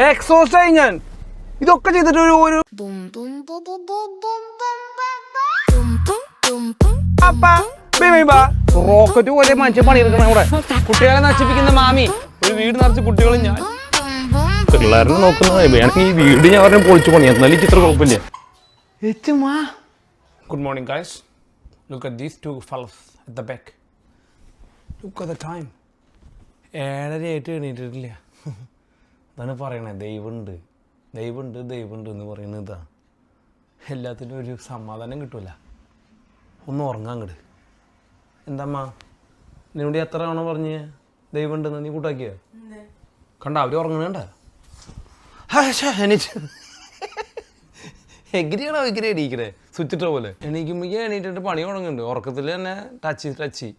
Exhaust ആയി ഞാൻ ഇതൊക്കെ ചെയ്തിട്ട് ഒരു റോക്കറ്റ് പോലെ മനുഷ്യൻ പണിയെടുക്കണം ഇവിടെ. കുട്ടികളെ നശിപ്പിക്കുന്ന മാമി, ഒരു വീട് നിറച്ച് കുട്ടികളും ഞാൻ പിള്ളേരെ നോക്കുന്നത്. വേണമെങ്കിൽ ഈ വീട് ഞാൻ പറഞ്ഞ പൊളിച്ചു പണി, എന്നാലും ഇത്ര കുഴപ്പമില്ല. Good morning guys, look at these 2 fellas at the back. Look at the time. 7:30 എണീറ്റിട്ടില്ല. അതാണ് പറയണേ, ദൈവമുണ്ട് ദൈവമുണ്ട് ദൈവമുണ്ട് എന്ന് പറയുന്നത് ഇതാ. എല്ലാത്തിനും ഒരു സമാധാനം കിട്ടൂല. ഒന്ന് ഉറങ്ങാൻ കിട്. എന്താമ്മ നിന്നോട് എത്ര തവണ പറഞ്ഞ് ദൈവമുണ്ടെന്ന്? നീ കൂട്ടാക്കിയ കണ്ട അവര് ഉറങ്ങണണ്ട. എണീറ്റ് എഗ്രിയാണോ എഗ്രി എണീക്കണേ സ്വിച്ചിട്ട പോലെ. എണീക്കുമ്പോഴേക്കും എണീറ്റിട്ട് പണി തുടങ്ങുന്നുണ്ട്. ഉറക്കത്തിൽ തന്നെ touch.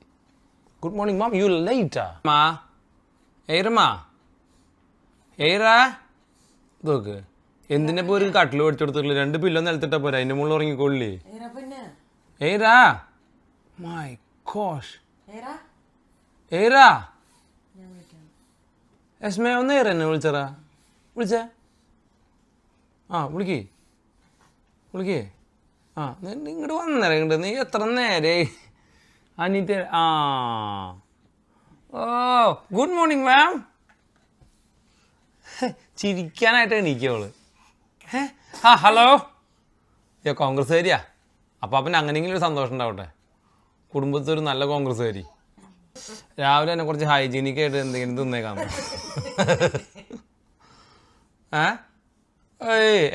Good morning ma'am, you ലേറ്റാ മാ? ഏരമ്മാ ഏറാ നോക്ക്, എന്തിനാ ഒരു കട്ടിൽ മേടിച്ചു കൊടുത്തിട്ടില്ല? 2 പില്ലോ നിലത്തിട്ടാ പോരാ, അതിന്റെ മുകളിൽ ഉറങ്ങിക്കൊള്ളി. ഏറാ മൈ ഗോഷ്, ഏറാ എസ്മേ ഒന്ന് ഏറെ എന്നെ വിളിച്ചറാ. വിളിച്ചേ? ആ വിളിക്കേ ആ ഇങ്ങോട്ട് വന്നേരം ഇങ്ങോട്ട്. നീ എത്ര നേരെ അനിത? ആ ഓ ഗുഡ് മോർണിംഗ് മാം. ചിരിക്കാനായിട്ട് എണീക്കവള്. ആ ഹലോ, കോൺഗ്രസ്സുകാരിയാ. അപ്പം അപ്പം അങ്ങനെയെങ്കിലും ഒരു സന്തോഷം ഉണ്ടാവട്ടെ, കുടുംബത്തിൽ ഒരു നല്ല കോൺഗ്രസ്സുകാരി. രാവിലെ തന്നെ കുറച്ച് ഹൈജീനിക്കായിട്ട് എന്തെങ്കിലും തിന്നേക്കാം.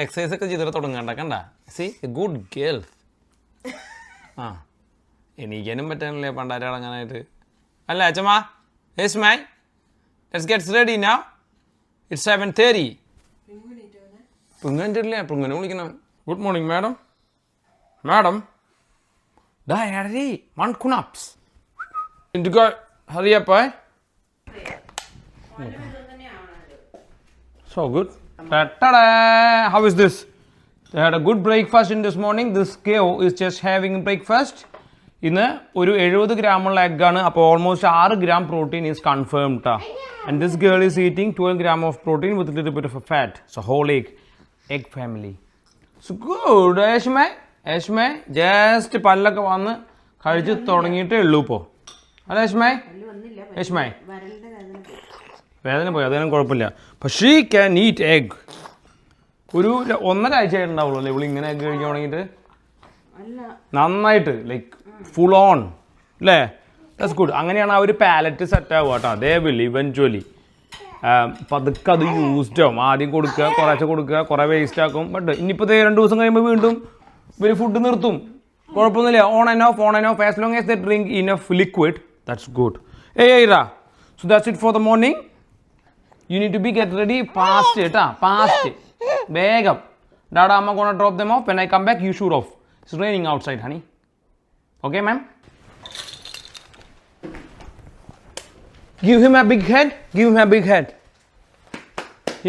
എക്സസൈസ് ഒക്കെ ചെയ്തിട്ട് തുടങ്ങണ്ട കണ്ട. C good girl. ആ എണീക്കാനും പറ്റാനില്ലേ പണ്ടാരം അടങ്ങാനായിട്ട്. അല്ല അച്ഛമ്മ, yes my let's get ready now. It's 7:30. പുങ്ങനിട്ടില്ലേ? പുങ്ങനെ വിളിക്കണം. Good morning madam. മാഡം ദാ എടരി മൺകുണാപ്സ് IndiGo ഹറിയപ്പ. So good. How is this? They had a good breakfast in this morning. This girl is just having breakfast. ഇന്ന് ഒരു 70 ഗ്രാമുള്ള എഗ്ഗാണ്. അപ്പോൾ almost 6 gram protein is confirmed ട്ടാ. And this girl is eating 12 gram of protein with a little bit of a fat. So whole egg family. So good. Ashmay just പല്ലൊക്കെ വന്ന് കഴിച്ച് തുടങ്ങിയിട്ടേ ഉള്ളൂ ഇപ്പോൾ. അല്ല Ashmay വേദന പോയി, അതൊന്നും കുഴപ്പമില്ല. പക്ഷേ ഷീ ക്യാൻ ഈറ്റ് എഗ്. ഒരു 1.5 ആഴ്ച ആയിട്ടുണ്ടാവുള്ളൂ അല്ലേ ഇവള് ഇങ്ങനെ എഗ് കഴിക്കാൻ തുടങ്ങിയിട്ട്? നന്നായിട്ട് ലൈക്ക് ഫുൾ ഓൺ അല്ലേ? That's good. അങ്ങനെയാണ് ആ ഒരു പാലറ്റ് സെറ്റ് ആവുക കേട്ടോ. ദേ വിൽ ഇവൻച്വലി പതുക്കെ അത് യൂസ്ഡ് ആവും. ആദ്യം കൊടുക്കുക, കുറേശ്ശെ കൊടുക്കുക, കുറേ വേസ്റ്റ് ആക്കും. ബട്ട് ഇനിയിപ്പോൾ 2 ദിവസം കഴിയുമ്പോൾ വീണ്ടും ഇവർ ഫുഡ് നിർത്തും. കുഴപ്പമൊന്നുമില്ല. On and off as long as they drink enough liquid. That's good. ഏയ്റാ so that's it for the morning. You need to be get ready fast കേട്ടാ, ഫാസ്റ്റ് വേഗം. ഡാഡ അമ്മ gonna drop them off. When I come back you should off. It's raining outside honey. Okay, ma'am? Give him a big head.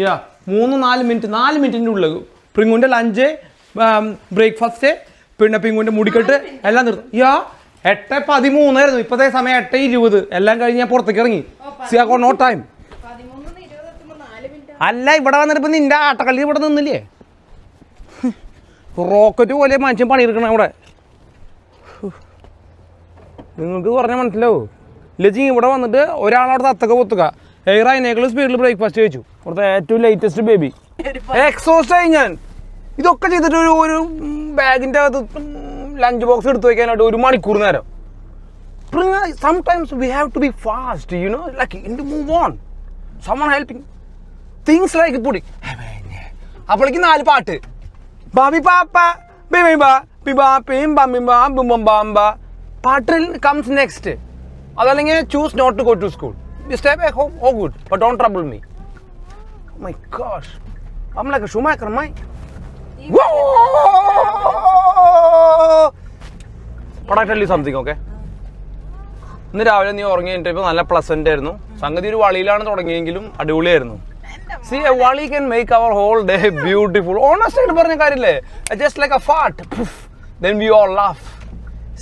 Yeah. 3-4 മിനിറ്റിൻ്റെ ഉള്ളിൽ പ്രിങ്ങുവിൻ്റെ lunch, breakfast, പിന്നെ പിങ്ങുവിൻ്റെ മുടിക്കെട്ട് എല്ലാം നിർത്തും. 8:13 ആയിരുന്നു. ഇപ്പോഴത്തെ സമയം 8:20. എല്ലാം കഴിഞ്ഞ് ഞാൻ പുറത്തേക്ക് ഇറങ്ങി. No time. അല്ല ഇവിടെ വന്നിട്ട് ഇപ്പം നിൻ്റെ ആട്ടക്കല്ലി ഇവിടെ നിന്നില്ലേ? റോക്കറ്റ് പോലെ മനുഷ്യൻ പണിയെടുക്കണം ഇവിടെ. നിങ്ങൾക്ക് പറഞ്ഞാൽ മനസ്സിലാവും. ഇല്ലെങ്കിൽ ഇവിടെ വന്നിട്ട് ഒരാളവിടെ തത്തൊക്കെ പൊത്തുക. അതിനേക്കാൾ സ്പീഡിൽ ബ്രേക്ക്ഫാസ്റ്റ് കഴിച്ചു. ഇവിടുത്തെ ഏറ്റവും ലേറ്റസ്റ്റ് ബേബി. എക്സോസ്റ്റ് ആയി ഞാൻ ഇതൊക്കെ ചെയ്തിട്ട് ഒരു ബാഗിൻ്റെ അകത്ത് ലഞ്ച് ബോക്സ് എടുത്ത് വയ്ക്കാനായിട്ട് 1 മണിക്കൂർ നേരം. Sometimes we have to be fast, you know, like in to move on. Summon helping things like pudding. അപ്പോഴേക്ക് 4 പാട്ട്. ബാബി പാപ്പ ബിബിബാ ബിബാ പീം ബംബിബാ ബും ബംബ. പാട്ടിൽ comes next. അതല്ലെങ്കിൽ choose not to go to school. You stay back home, oh good, but don't trouble me. Oh my gosh, I'm like a Schumacher, man. But I tell you something, okay? ഇന്ന് രാവിലെ നീ ഉറങ്ങി കഴിഞ്ഞപ്പോൾ നല്ല pleasant ആയിരുന്നു. സംഗതി ഒരു വളിയിലാണ് തുടങ്ങിയെങ്കിലും അടിപൊളിയായിരുന്നു. See, a wali can make our whole day beautiful. Honest ആയിട്ട് പറഞ്ഞ കാര്യമില്ലേ? Just like a fart. Then we all laugh.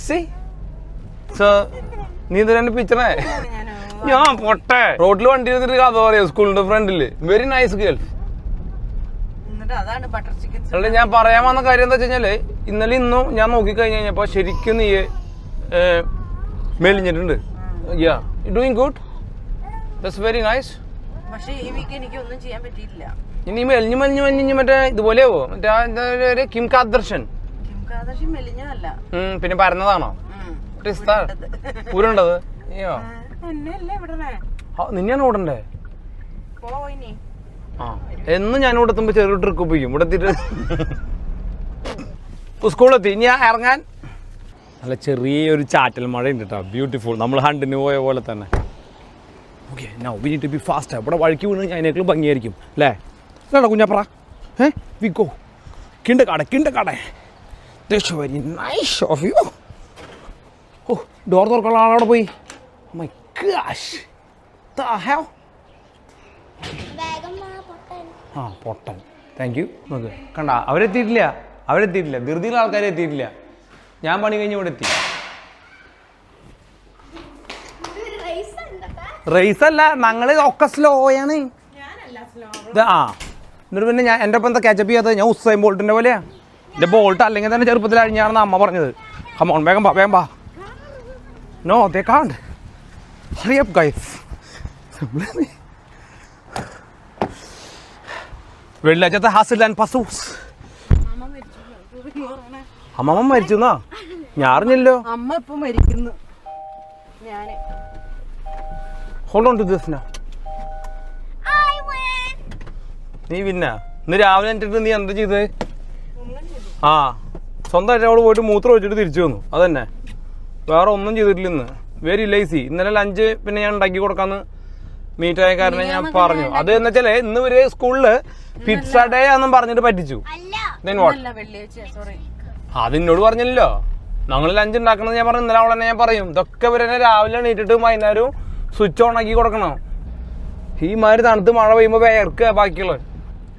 See? So, നീ ഇതിന്റെ പിക്ചറേ ഞാൻ പൊട്ടെ റോഡിൽ വണ്ടി എടുത്തിട്ട് കഥ പറയാം സ്കൂളിന്റെ ഫ്രണ്ടില്. Very nice girl. അല്ല ഞാൻ പറയാൻ വന്ന കാര്യം എന്താ വെച്ച് കഴിഞ്ഞാല് ഇന്നലെ ഇന്നും ഞാൻ നോക്കിക്കഴിഞ്ഞ് കഴിഞ്ഞപ്പോ ശരിക്കും നീ മെലിഞ്ഞിട്ടുണ്ട്. Ya doing good, that's very nice. പക്ഷേ ഈ വീക്ക് എനിക്ക് ഒന്നും ചെയ്യാൻ പറ്റിയില്ല. ഇനി മെലിഞ്ഞ് മറ്റേ ഇതുപോലെയാവോ മറ്റേ കിം കാദർശൻ മെലിഞ്ഞതല്ല, പിന്നെ പരന്നതാണോ ഉരുണ്ടത്? അയ്യോ നിന്നെയാണ് ഓടണ്ടേ? ആ എന്ന് ഞാൻ ഇവിടെ എത്തുമ്പോ ചെറിയ ട്രിക്ക് ഉപയോഗിക്കും. ഇവിടെ എത്തിയിട്ട് സ്കൂളെത്തി ഇനി ഇറങ്ങാൻ നല്ല ചെറിയൊരു ചാറ്റൽ മഴ ഉണ്ട് കേട്ടോ. ബ്യൂട്ടിഫുൾ. നമ്മൾ ഹണ്ടിന് പോയ പോലെ തന്നെ. Okay now we need to be fast. ഇവിടെ വഴിക്ക് വീണ് അതിനേക്കാൾ ഭംഗിയായിരിക്കും അല്ലേ? ഇതാ കുഞ്ഞാപ്ര വി ഗോ. കിണ്ട that's very nice of you. ഓ ഡോർ തുറക്കാനുള്ള ആളവിടെ പോയി. My gosh the hell. ആ പൊട്ടൻ. Thank you. നോക്ക് കണ്ട അവരെത്തിയിട്ടില്ല. ധൃതിയുള്ള ആൾക്കാരെ എത്തിയിട്ടില്ല. ഞാൻ പണി കഴിഞ്ഞ് ഇവിടെ എത്തി. റേസ് അല്ല, ഞങ്ങള് ഒക്കെ സ്ലോയാണ്. ആ എന്നിട്ട് പിന്നെ ഞാൻ എൻ്റെ ഒപ്പം എന്താ ക്യാച്ചപ്പ് ചെയ്യാത്തത്? ഞാൻ ഉസൈൻ ബോൾട്ടിൻ്റെ പോലെയാ. എൻ്റെ ബോൾട്ട് അല്ലെങ്കിൽ തന്നെ ചെറുപ്പത്തിൽ അഴിഞ്ഞാണെന്ന് അമ്മ പറഞ്ഞത്. കമോൺ വേഗം വാ. No they can't. Hurry up guys. വെള്ളിയാഴ്ചത്തെ ഹാസിൽ ആൻഡ് പസൂസ്. അമ്മമ്മ മരിച്ചെന്നാ? ഞാൻ അറിഞ്ഞല്ലോ. അമ്മ ഇപ്പൊ മരിക്കുന്നു. Hold on to this now. നീ പിന്നെ ഇന്ന് രാവിലെ എന്നിട്ട് നീ എന്താ ചെയ്തത്? ആ സ്വന്തമായിട്ട് അവള് പോയിട്ട് മൂത്രം വെച്ചിട്ട് തിരിച്ചു വന്നു. അതന്നെ, വേറെ ഒന്നും ചെയ്തിട്ടില്ല ഇന്ന്. Very lazy. ഇന്നലെ ലഞ്ച് പിന്നെ ഞാൻ ഉണ്ടാക്കി കൊടുക്കാന്ന് മീറ്റായ കാരണം ഞാൻ പറഞ്ഞു. അത് എന്ന് വെച്ചാല് ഇന്ന് ഒരു സ്കൂളില് പിസ്സ ഡേ ആണെന്നും പറഞ്ഞിട്ട് പറ്റിച്ചു. അതിനോട് പറഞ്ഞില്ലല്ലോ ഞങ്ങൾ ലഞ്ച് ഉണ്ടാക്കണമെന്ന്. ഞാൻ പറഞ്ഞു ഇന്നലെ അവൾ തന്നെ ഞാൻ പറയും. ഇതൊക്കെ ഇവരെന്നെ രാവിലെ എണീറ്റിട്ട് വൈകുന്നേരവും സ്വിച്ച് ഓൺ ആക്കി കൊടുക്കണം. ഈ മാതിരി തണുത്ത് മഴ പെയ്യുമ്പോൾ വേർക്കുക ബാക്കിയുള്ളത്.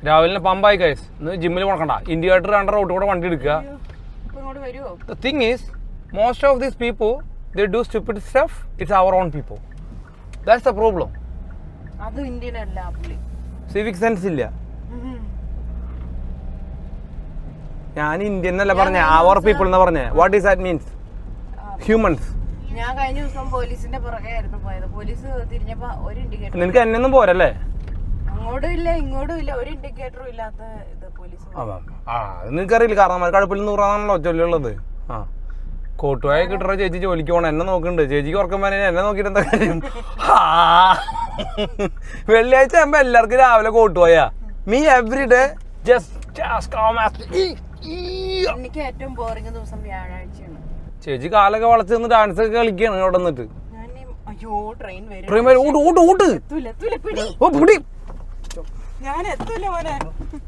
രാവിലെ പമ്പായി കൈസ്. ഇന്ന് ജിമ്മിൽ കൊടുക്കണ്ട, ഇൻഡിക്കേറ്റർ കണ്ട റോട്ടിൽ കൂടെ വണ്ടി എടുക്കുക. The thing is, most of these people, they do stupid stuff. It's our own people. That's the problem. അത് ഇന്ത്യൻ അല്ല. സിവിക് സെൻസ് ഇല്ല. ഞാൻ ഇന്ത്യൻ എന്നല്ല പറഞ്ഞേ, അവർ പീപ്പിൾ എന്ന് പറഞ്ഞേ. What is that means? Humans. ഞാൻ കഴിഞ്ഞ ദിവസം പോലീസിന്റെ പുറകെയായിരുന്നു പോയത്. പോലീസ് തിരിഞ്ഞപ്പോ ഒരു ഇൻഡിക്കേറ്റർ. നിനക്ക് എന്നൊന്നും പോരല്ലേ? അങ്ങോട്ടും ഇല്ല ഇങ്ങോട്ടും ഇല്ല, ഒരു ഇൻഡിക്കേറ്ററും ഇല്ലാത്ത ഇത് പോലീസ്. അത് നിനക്കറിയില്ല. കാരണം കടുപ്പിൽ നൂറാണല്ലോ ചൊല്ലുള്ളത്. ആ കോട്ടുവായ കിട്ടുന്ന ചേച്ചി ജോലിക്ക് പോകണം. എന്നെ നോക്കുന്നുണ്ട്. ചേച്ചിക്ക് ഉറക്കം വരാൻ എന്നെ നോക്കിയിട്ട് എന്താ കാര്യം? വെള്ളിയാഴ്ച ആകുമ്പോ എല്ലാവർക്കും രാവിലെ കോട്ടുപോയാ. മീ എവറി ഡേ എനിക്ക് ഏറ്റവും ബോറിംഗ് ദിവസം വ്യാഴാഴ്ചയാണ്. ചേച്ചി കാലൊക്കെ വളച്ച് നിന്ന് ഡാൻസ് ഒക്കെ കളിക്കുകയാണ് ഇവിടെ നിന്നിട്ട്. ട്രെയിൻ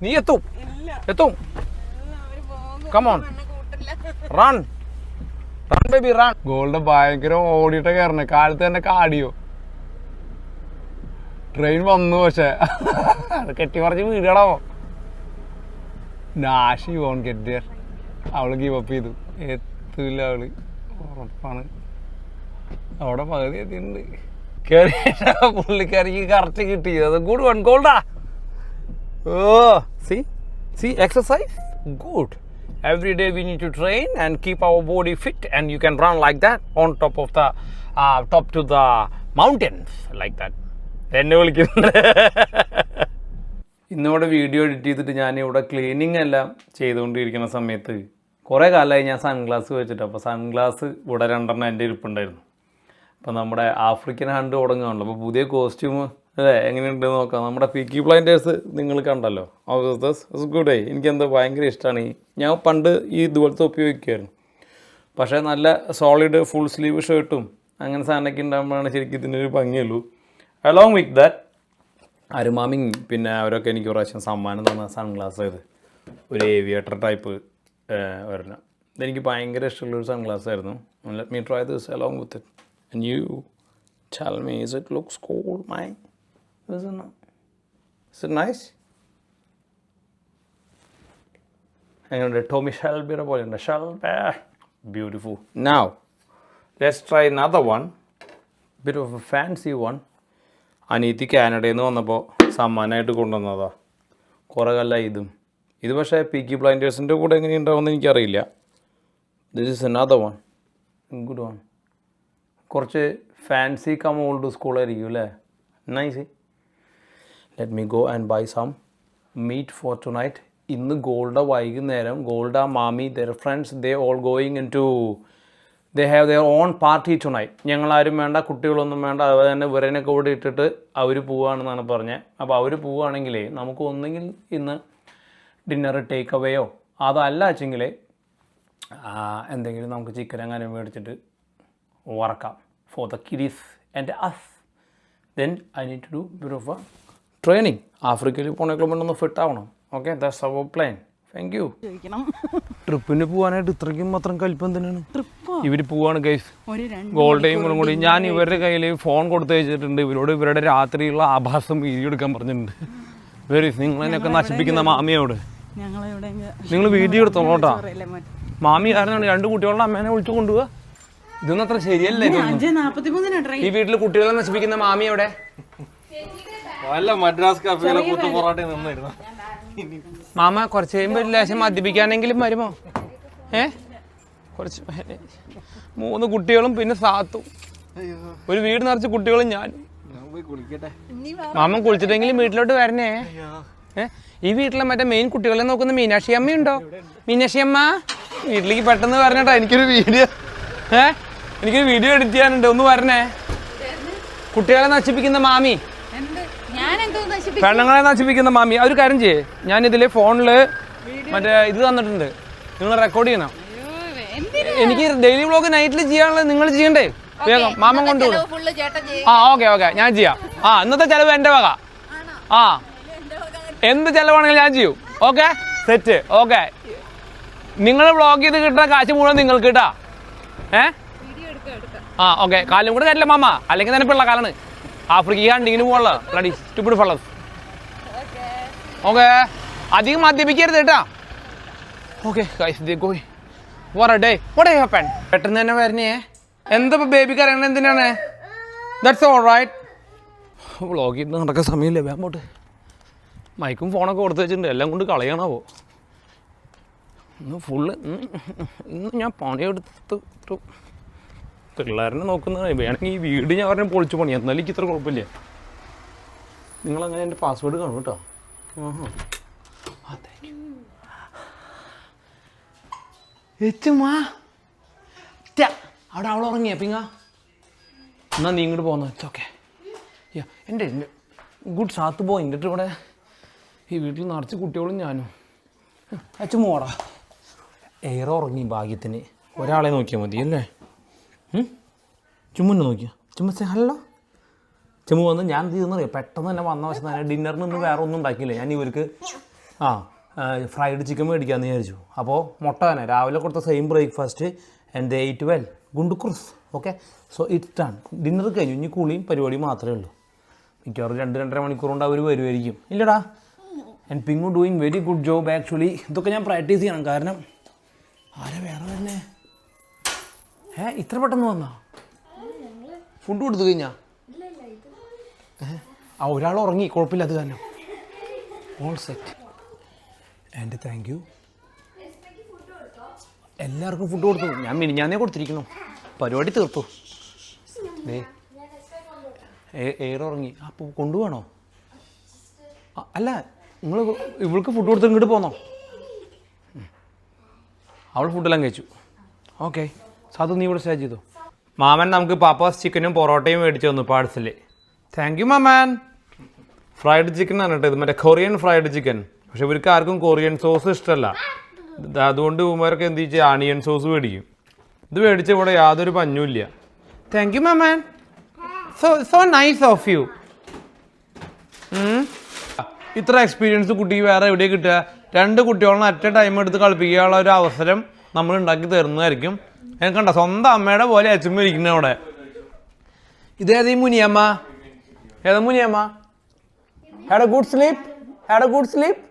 നീ എത്തും. Come on run baby run. Gold ഭയങ്കര ഓടിയിട്ട് കയറണേ. കാലത്ത് തന്നെ കാടിയോ. ട്രെയിൻ വന്നു പക്ഷെ അത് കെട്ടി പറിച്ച് വീടാവോ. നാഷി വോൺ ഗെറ്റ് ദേർ. അവള് ഗീവ് അപ്പ് ചെയ്തു. എത്തൂല അവള്, ഉറപ്പാണ്. അവിടെ പകുതി എത്തിയിട്ടുണ്ട്. കയറി പുള്ളിക്കാരിക്ക് കറക്റ്റ് കിട്ടി. അത് ഗുഡ് വൺ ഗോൾഡാ. Oh see exercise good. Every day we need to train and keep our body fit, and you can run like that on top of the top to the mountains like that. എന്നെ വിളിക്കുന്നുണ്ട്. ഇന്നിവിടെ video edit ചെയ്തിട്ട് ഞാനിവിടെ cleaning എല്ലാം ചെയ്തുകൊണ്ടിരിക്കുന്ന സമയത്ത് കുറേ കാലമായി ഞാൻ സൺഗ്ലാസ് വെച്ചിട്ട്. അപ്പോൾ സൺഗ്ലാസ് ഇവിടെ 2 എൻ്റെ ഇരിപ്പുണ്ടായിരുന്നു. അപ്പോൾ നമ്മുടെ ആഫ്രിക്കൻ ഹണ്ട് തുടങ്ങുകയാണല്ലോ. അപ്പോൾ പുതിയ കോസ്റ്റ്യൂം അല്ലേ എങ്ങനെയുണ്ടെന്ന് നോക്കാം. നമ്മുടെ പീക്കി ബ്ലൈൻഡേഴ്സ് നിങ്ങൾ കണ്ടല്ലോ. ഗുഡ്. എനിക്കെന്താ ഭയങ്കര ഇഷ്ടമാണ്. ഞാൻ പണ്ട് ഈ ഇതുപോലത്തെ ഉപയോഗിക്കുമായിരുന്നു. പക്ഷേ നല്ല സോളിഡ് ഫുൾ സ്ലീവ് ഷർട്ടും അങ്ങനെ സാധനമൊക്കെ ഉണ്ടാകുമ്പോഴാണ് ശരിക്കും ഇതിനൊരു ഭംഗിയുള്ളൂ. അലോങ് വിത്ത് ദാറ്റ് അരുമാമിങ് പിന്നെ അവരൊക്കെ എനിക്ക് പ്രാവശ്യം സമ്മാനം തന്ന സൺഗ്ലാസ് ആയത് ഒരു ഏവിയേറ്റർ ടൈപ്പ് ഒരെണ്ണം. ഇതെനിക്ക് ഭയങ്കര ഇഷ്ടമുള്ളൊരു സൺഗ്ലാസ് ആയിരുന്നു. Let me try this along with it and you tell me is it looks cool my. Is it nice? And Tommy Shelby പോലെ Shelby. Beautiful. Now, let's try another one. Bit of a fancy one. അനീതി കാനഡയിൽ നിന്ന് വന്നപ്പോൾ സമ്മാനമായിട്ട് കൊണ്ടുവന്നതാ. കുറേ കാലമായി ഇതും. ഇത് പക്ഷേ പീക്കി ബ്ലൈൻഡേഴ്സിൻ്റെ കൂടെ എങ്ങനെയുണ്ടാവുമെന്ന് എനിക്കറിയില്ല. This is another one, good one. കുറച്ച് ഫാൻസി കം ഓൾഡ് സ്കൂളായിരിക്കും അല്ലേ? Nice. Let me go and buy some meat for tonight. ഇന്ന് വൈകുന്നേരം ഗോൾഡ mummy their friends they all going in to they have their own party tonight. ഞങ്ങളാരും വേണ്ട, കുട്ടികളൊന്നും വേണ്ട, അതുപോലെ തന്നെ ഇവരനൊക്കെ ഇവിടെ ഇട്ടിട്ട് അവർ പോവുകയാണെന്നാണ് പറഞ്ഞത്. അപ്പോൾ അവർ പോവുകയാണെങ്കിലേ നമുക്ക് ഒന്നെങ്കിൽ ഇന്ന് ഡിന്നർ ടേക്ക് അവേയോ അതല്ല വെച്ചെങ്കിൽ എന്തെങ്കിലും നമുക്ക് ചിക്കൻ അങ്ങനെ മേടിച്ചിട്ട് വറക്കാം for the kiddies and us. Then I need to do bit of training. ആഫ്രിക്കയിൽ പോണേക്കുള്ള വേണ്ടൊന്ന് ഫിറ്റ് ആവണം. Okay, that's our plan. Thank you. ട്രിപ്പിന് പോകാനായിട്ട് ഇത്രയ്ക്കും മാത്രം കൽപ്പം തന്നെയാണ്. ഇവർ പോവാണ് ഗൈസ്, ഗോൾഡേയും കൂടി. ഞാൻ ഇവരുടെ കയ്യിൽ ഫോൺ കൊടുത്ത് വെച്ചിട്ടുണ്ട്. ഇവരോട് ഇവരുടെ രാത്രിയുള്ള ആഭാസം വീഡിയോ എടുക്കാൻ പറഞ്ഞിട്ടുണ്ട്. നിങ്ങളെന്നൊക്കെ നശിപ്പിക്കുന്ന മാമിയോട് നിങ്ങൾ വീഡിയോ എടുത്തോളൂട്ടാ. മാമി കാരണം 2 കുട്ടികളുടെ അമ്മേനെ വിളിച്ചു കൊണ്ടുപോവാ. ഇതൊന്നും അത്ര ശരിയല്ലേ? ഈ വീട്ടിൽ കുട്ടികളെ നശിപ്പിക്കുന്ന മാമി എവിടെ? മദ്രാസ് കഫേയിലെ കുത്തു പൊറോട്ട നിന്നിരുന്നു. മാമ കുറച്ച് കഴിയുമ്പോൾ ലേശം മദ്യപിക്കാനെങ്കിലും വരുമോ? കുറച്ച് 3 കുട്ടികളും പിന്നെ സാത്തും, ഒരു വീട് നിറച്ച് കുട്ടികളും ഞാനും. മാമൻ കുളിച്ചിട്ടെങ്കിലും വീട്ടിലോട്ട് വരണേ. ഈ വീട്ടിലെ മറ്റേ മെയിൻ കുട്ടികളെ നോക്കുന്ന മീനാക്ഷി അമ്മയുണ്ടോ? മീനാക്ഷി അമ്മ വീട്ടിലേക്ക് പെട്ടെന്ന് വരണേട്ടാ. എനിക്കൊരു വീഡിയോ എഡിറ്റ് ചെയ്യാനുണ്ട്, ഒന്ന് വരണേ. കുട്ടികളെ നശിപ്പിക്കുന്ന മാമി, പെണ്ണുങ്ങളെ നശിപ്പിക്കുന്ന മാമി. ഒരു കാര്യം ചെയ്യേ, ഞാനിതിൽ ഫോണിൽ മറ്റേ ഇത് തന്നിട്ടുണ്ട്, നിങ്ങൾ റെക്കോർഡ് ചെയ്യണം. എനിക്ക് ഡെയിലി വ്ളോഗ് നൈറ്റിൽ ചെയ്യാനുള്ളത് നിങ്ങൾ ചെയ്യണ്ടേ? വേഗം മാമൻ കൊണ്ടുപോകും. ഓക്കെ ഞാൻ ചെയ്യാം. ഇന്നത്തെ ചിലവ് എൻ്റെ വക. എന്ത് ചിലവാണെങ്കിലും ഞാൻ ചെയ്യും. Okay, set. ഓക്കെ, നിങ്ങൾ വ്ളോഗ് ചെയ്ത് കിട്ടുന്ന കാശ് മുഴുവൻ നിങ്ങൾക്ക് കിട്ടാ. ഓക്കെ, കാലും കൂടെ തരില്ല മാമ, അല്ലെങ്കിൽ തന്നെ പിള്ള കാലാണ്. ആഫ്രിക്ക ഹണ്ടിങ്ങിന് പോകാനുള്ള ബ്ലഡി സ്റ്റുപ്പിഡ് ഫെള്ളസ്. ഓക്കെ, അധികം മദ്യപിക്കരുത് കേട്ടാ. Okay guys, they going. What A day, what happen. പെട്ടെന്ന് തന്നെ വരണേ. എന്താ ഇപ്പം ബേബിക്ക് അറിയണത് എന്തിനാണ്? That's all right. വ്ളോഗ് ചെയ്ത് നടക്കാൻ സമയമില്ല. വേമ്പോട്ട് മൈക്കും ഫോണൊക്കെ കൊടുത്ത് വെച്ചിട്ടുണ്ട്, എല്ലാം കൊണ്ട് കളയണാവോ. ഇന്ന് ഞാൻ പണിയെടുത്ത് പിള്ളേരനെ നോക്കുന്നത്. വേണമെങ്കിൽ ഈ വീട് ഞാൻ പറഞ്ഞാൽ പൊളിച്ചു പണി, എന്നാലും എനിക്ക് ഇത്ര കുഴപ്പമില്ല. നിങ്ങളങ്ങനെ എൻ്റെ പാസ്വേഡ് കാണും കേട്ടോ. അവിടെ അവൾ ഉറങ്ങിയ പിങ്ങ. എന്നാ നീ ഇങ്ങോട്ട് പോകുന്നു. ഓക്കെ, എൻ്റെ ഗുഡ് സാത്ത് പോയി. എന്നിട്ട് ഇവിടെ ഈ വീട്ടിൽ നിറച്ച് കുട്ടികളും ഞാനും. ചുമ്മാടാ, ഏറെ ഉറങ്ങി ഭാഗ്യത്തിന്. ഒരാളെ നോക്കിയാൽ മതി അല്ലേ? ചുമ്മുന്നെ നോക്കിയാ ചുമ്മാ ഹലോ ചുമ്മാ വന്ന് ഞാൻ തീർന്നറിയാം. പെട്ടെന്ന് തന്നെ വന്ന വശം തന്നെ ഡിന്നറിനൊന്നും വേറെ ഒന്നും ഉണ്ടാക്കിയില്ല. ഞാൻ ഇവർക്ക് ഫ്രൈഡ് ചിക്കൻ മേടിക്കാമെന്ന് വിചാരിച്ചു. അപ്പോൾ മുട്ട തന്നെ രാവിലെ കൊടുത്ത same breakfast and ate well ഗുണ്ടുക്രൂസ്. Okay, so it's done. Dinner കഴിഞ്ഞു, ഇനി കുളിയും പരിപാടിയും മാത്രമേ ഉള്ളൂ. മിക്കവാറും 2-2.5 മണിക്കൂർ കൊണ്ട് അവർ വരുമായിരിക്കും. ഇല്ലടാ, ആൻഡ് പിങ്ങു doing very good job actually. ഇതൊക്കെ ഞാൻ പ്രാക്ടീസ് ചെയ്യണം, കാരണം ആരെ വേറെ തന്നെ ഇത്ര പെട്ടെന്ന് വന്നാ ഫുഡ് കൊടുത്തു കഴിഞ്ഞാ? ഒരാൾ ഉറങ്ങി, കുഴപ്പമില്ല, അത് തന്നെ. All set and thank you. എല്ലാവർക്കും ഫുഡ് കൊടുത്തു. ഞാൻ മിനിഞ്ഞാന്നേ കൊടുത്തിരിക്കുന്നു. പരിപാടി തീർത്തു. ഏറെ ഉറങ്ങി. അപ്പോൾ കൊണ്ടുപോകണോ? അല്ല, നിങ്ങൾ ഇവൾക്ക് ഫുഡ് കൊടുത്ത് ഇങ്ങോട്ട് പോന്നോ? അവൾ ഫുഡെല്ലാം കഴിച്ചു. ഓക്കെ, സാധു നീ ഇവിടെ സ്റ്റേ ചെയ്തു. മാമൻ നമുക്ക് പാപ്പാസ് ചിക്കനും പൊറോട്ടയും മേടിച്ചു തന്നു പാഴ്സല്. താങ്ക് യു മാമൻ. ഫ്രൈഡ് ചിക്കൻ ആണ് കേട്ടോ ഇത്, മറ്റേ കൊറിയൻ ഫ്രൈഡ് ചിക്കൻ. പക്ഷെ ഇവർക്ക് ആർക്കും കൊറിയൻ സോസ് ഇഷ്ടമല്ല. അതുകൊണ്ട് ഉമ്മരൊക്കെ എന്ത് ചെയ്ച്ചാൽ ആണിയൻ സോസ് മേടിക്കും. ഇത് മേടിച്ച ഇവിടെ യാതൊരു പഞ്ഞുമില്ല. താങ്ക് യു മാമൻ, സോ നൈസ് ഓഫ് യു. ഇത്ര എക്സ്പീരിയൻസ് കുട്ടിക്ക് വേറെ എവിടെ കിട്ടുക? 2 കുട്ടികളെ അറ്റ് എ ടൈം എടുത്ത് കളിപ്പിക്കാനുള്ള ഒരു അവസരം നമ്മൾ ഉണ്ടാക്കി തരുന്നതായിരിക്കും. എനിക്കണ്ട സ്വന്തം അമ്മയുടെ പോലെ അച്ഛമ്മ ഇരിക്കുന്ന അവിടെ. ഇതേത് ഈ മുനിയമ്മ? ഏതാ Muniyamma? Had A good sleep, had A good sleep.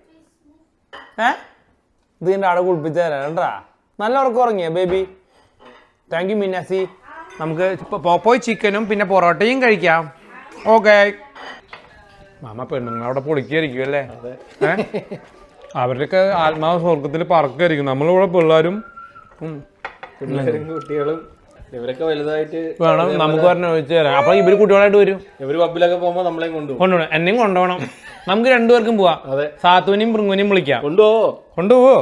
ഇത് എൻ്റെ അവിടെ കുളിപ്പിച്ച് തരാണ്ടാ. നല്ല ഉറക്കം ഉറങ്ങിയ ബേബി. Thank you മിന്നാസി. നമുക്ക് പോപ്പോയ് ചിക്കനും പിന്നെ പൊറോട്ടയും കഴിക്കാം. ഓക്കെ. മാമ പെണ്ണുങ്ങൾ അവിടെ പൊളിക്കായിരിക്കും അല്ലേ? അവരുടെയൊക്കെ ആത്മാവ് സ്വർഗത്തിൽ പറക്കായിരിക്കും. നമ്മളിവിടെ പിള്ളേരും കുട്ടികളും ഇവരൊക്കെ വലുതായിട്ട് വേണം നമുക്ക് പറഞ്ഞ ചോദിച്ചു തരാം. അപ്പൊ ഇവര് കുട്ടികളായിട്ട് വരും. ഇവര് പബ്ബിലൊക്കെ പോകുമ്പോ നമ്മളെയും കൊണ്ടുപോകണം. എന്നെയും കൊണ്ടുപോകണം. നമുക്ക് രണ്ടുപേർക്കും പോവാം. അതെ, സാത്തുവിനെയും പൃങ്ങുവിനെയും വിളിക്കാം. കൊണ്ടുപോവോ?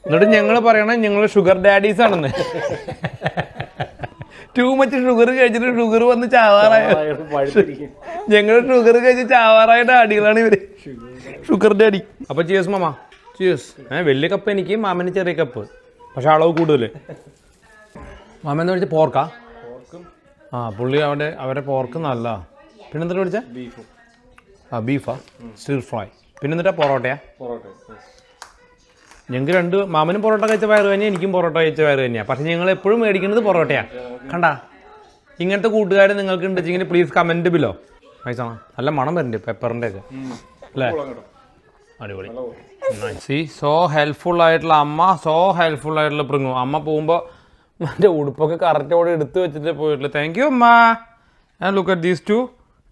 എന്നിട്ട് ഞങ്ങൾ പറയണം ഞങ്ങൾ ഷുഗർ ഡാഡീസ് ആണെന്ന്. ടൂ മച്ച് ഷുഗർ കഴിച്ചിട്ട് ഷുഗർ വന്ന് ചാവാറായ ഞങ്ങൾ ഷുഗർ കഴിച്ച് ചാവാറായ ഡാഡികളാണ് ഇവര്. Sugar daddy. അപ്പൊ ചിയേഴ്സ് മാമ. ചിയേഴ്സ്. വലിയ കപ്പ് എനിക്ക്, മാമന് ചെറിയ കപ്പ്, പക്ഷെ അളവ് കൂടുതൽ. മാമ എന്താ വിളിച്ച പോർക്കാ? പുള്ളി അവരുടെ പോർക്ക് നല്ല. പിന്നെന്താ വിളിച്ച? ബീഫാ സ്റ്റിർ ഫ്രൈ. പിന്നെന്താ പൊറോട്ടയാ? ഞങ്ങൾക്ക് മാമനും പൊറോട്ട കഴിച്ച വയറ് തന്നെയാണ്, എനിക്കും പൊറോട്ട കഴിച്ച വയറ് തന്നെയാണ്. പക്ഷെ ഞങ്ങൾ എപ്പോഴും മേടിക്കുന്നത് പൊറോട്ടയാണ്. കണ്ടാ, ഇങ്ങനത്തെ കൂട്ടുകാർ നിങ്ങൾക്ക് ഉണ്ടെങ്കിൽ പ്ലീസ് കമൻറ്റ് ബിലോ. പൈസ നല്ല മണം വരുന്നുണ്ട് പെപ്പറിൻ്റെ ഒക്കെ അല്ലേ? അടിപൊളി. സി സോ ഹെൽപ്ഫുൾ ആയിട്ടുള്ള അമ്മ, സോ ഹെൽപ്ഫുൾ ആയിട്ടുള്ള പൃങ്ങു. അമ്മ പോകുമ്പോൾ എൻ്റെ ഉടുപ്പൊക്കെ കറക്റ്റോടെ എടുത്ത് വെച്ചിട്ട് പോയിട്ടുള്ളൂ. താങ്ക് യു അമ്മ. And look at these two.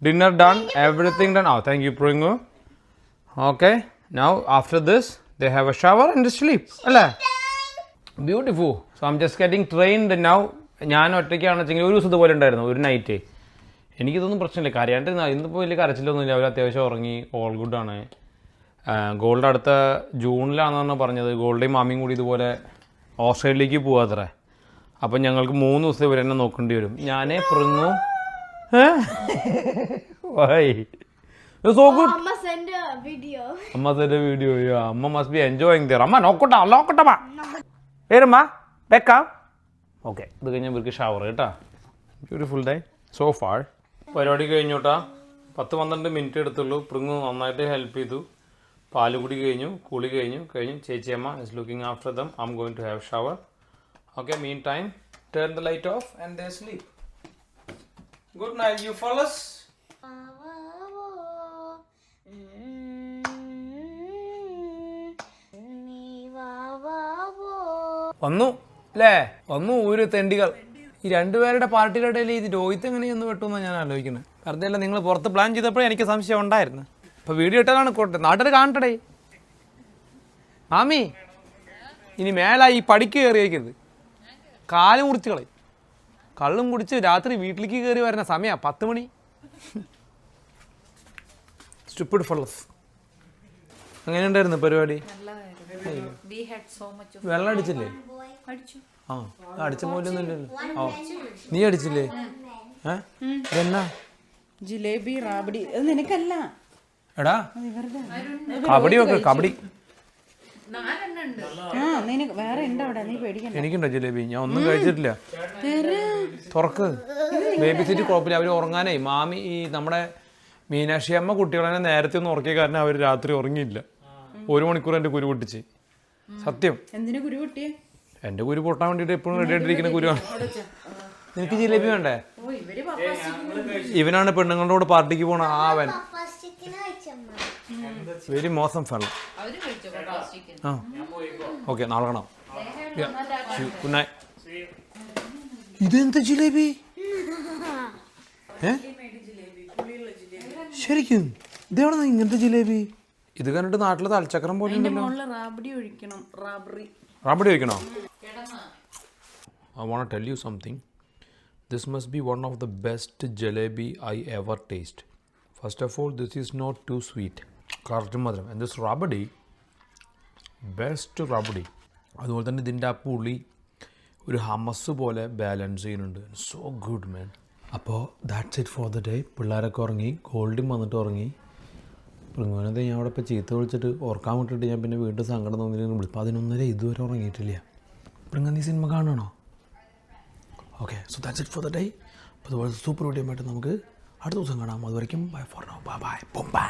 Dinner done, everything done. Thank you പൃങ്ങു. Okay, now after this they have a shower and sleep. അല്ലേ? Beautiful. So I'm just getting trained now. ഞാൻ ഒറ്റയ്ക്കാണെന്ന് വെച്ചെങ്കിൽ ഒരു ദിവസം ഇതുപോലെ ഉണ്ടായിരുന്നു, ഒരു നൈറ്റ്. എനിക്കിതൊന്നും പ്രശ്നമില്ല, കരയാണ്ട് ഇന്നിപ്പോൾ വലിയ കരച്ചിലൊന്നുമില്ല. അവർ അത്യാവശ്യം ഉറങ്ങി, ഓൾ ഗുഡാണ്. ഗോൾഡ് അടുത്ത ജൂണിലാണെന്നാണ് പറഞ്ഞത്. ഗോൾഡേയും മാമിയും കൂടി ഇതുപോലെ ഓസ്ട്രേലിയയിലേക്ക് പോകാത്രേ. അപ്പം ഞങ്ങൾക്ക് 3 ദിവസം ഇവർ തന്നെ നോക്കേണ്ടി വരും. ഞാനേ പൃങ്ങു. So good. Amma send a video. Amma send a video. Yeah, Amma must be enjoying there. Amma, lock it up. Hey, Amma, back up. Okay, ഇത് കഴിഞ്ഞ് ഇവർക്ക് ഷവർ കേട്ടാ. Beautiful day so far. പരിപാടി കഴിഞ്ഞു കേട്ടാ. 10-12 മിനിറ്റ് എടുത്തുള്ളൂ. പൃങ്ങു നന്നായിട്ട് help ചെയ്തു. പാല് കുടി കഴിഞ്ഞു, കുളി കഴിഞ്ഞു. ചേച്ചിയമ്മ is looking after them. I'm going to have shower. Okay, meantime, turn the light off and they sleep. Good night, you fellas. വന്നു അല്ലേ? വന്നു ഒരു തെണ്ടികൾ. ഈ രണ്ടുപേരുടെ പാർട്ടിയുടെ ഇടയിൽ ഇത് രോഹിത് എങ്ങനെയൊന്ന് വെട്ടുമെന്നാണ് ഞാൻ ആലോചിക്കുന്നത്. വെറുതെ അല്ല, നിങ്ങൾ പുറത്ത് പ്ലാൻ ചെയ്തപ്പോഴേ എനിക്ക് സംശയം ഉണ്ടായിരുന്നു. അപ്പോൾ വീഡിയോ ഇട്ടതാണ് കോട്ടെ, നാട്ടിൽ കാണട്ടടേ. മാമി ഇനി മേലായി ഈ പടിക്ക് കയറിയിരിക്കരുത്, കാല് മുറിച്ച് കളയും. കള്ളും കുടിച്ച് രാത്രി വീട്ടിലേക്ക് കയറി വരുന്ന സമയമാണ് 10 മണി. സ്റ്റുപ്പിഡ് ഫെല്ലസ്. അങ്ങനെ ഉണ്ടായിരുന്നു പരിപാടി. വെള്ളം അടിച്ചില്ലേ? അടിച്ച പോലൊന്നുമില്ലല്ലോ. നീ അടിച്ചില്ലേ? എന്നാ ജിലേബി റാബഡി നിനക്കല്ല എടാ, കബഡി ഒക്കെ കബഡി. വേറെ ഉണ്ടോ അവിടെ? നീ പേടിക്കണ്ട. എനിക്കുണ്ടോ ജിലേബി? ഞാൻ ഒന്നും കഴിച്ചിട്ടില്ല. തുറക്ക്. ബേബി സിറ്റി കുഴപ്പമില്ല. അവർ ഉറങ്ങാനേ മാമി ഈ നമ്മുടെ മീനാക്ഷി അമ്മ കുട്ടികളെ നേരത്തെ ഒന്നും ഉറക്കിയ കാരണം അവർ രാത്രി ഉറങ്ങിയില്ല. 1 മണിക്കൂർ എൻ്റെ കുരു പൊട്ടിച്ച്. സത്യം. എന്തിനു കുരു പൊട്ടിയേ? എൻ്റെ കുരു പൊട്ടാൻ വേണ്ടിയിട്ട് എപ്പോഴും റെഡി ആയിട്ടിരിക്കുന്ന കുരുവാണ്. നിനക്ക് ജിലേബി വേണ്ടേ? ഇവനാണ് പെണ്ണുങ്ങളുടെ കൂടെ പാർട്ടിക്ക് പോണ അവൻ. വെരി മോശം ഫലം. ആ ഓക്കെ, നാളെ കാണാം. Good night. ഇതെന്താ ജിലേബി? ശരിക്കും ഇതെവിടെ ഇങ്ങനത്തെ ജിലേബി? ഇത് കണ്ടിട്ട് നാട്ടിലെ തലച്ചക്രം പോലെ റാബഡി ഒഴിക്കണം. റാബഡി ഒഴിക്കണോ? I want to tell you something. This must be one of the best jalebi I ever taste. First of all, this is not too sweet. Correct madam. And this rabadi, best rabadi. അതുപോലെ തന്നെ ഇതിൻ്റെ ആ പുളി ഒരു ഹമസ് പോലെ balance ചെയ്യുന്നുണ്ട്. So good man. അപ്പോൾ that's it for the day. പിള്ളേരൊക്കെ ഉറങ്ങി, ഗോൾഡും വന്നിട്ട് ഉറങ്ങി. പൃങ്ങുവിനത് ഞാൻ അവിടെ ഇപ്പോൾ ചീത്ത വിളിച്ചിട്ട് ഓർക്കാൻ വിട്ടിട്ട് ഞാൻ പിന്നെ വീണ്ടും സങ്കടം തോന്നിയിട്ട് വിളിപ്പോൾ 11:30 ഇതുവരെ ഉറങ്ങിയിട്ടില്ല. പൃങ്ങ നീ സിനിമ കാണണോ? Okay, so that's it for the day. അപ്പോൾ അതുപോലെ സൂപ്പർ വീഡിയോ ആയിട്ട് നമുക്ക് അടുത്ത ദിവസം കാണാം. അതുവരെയ്ക്കും bye for now. Bye by.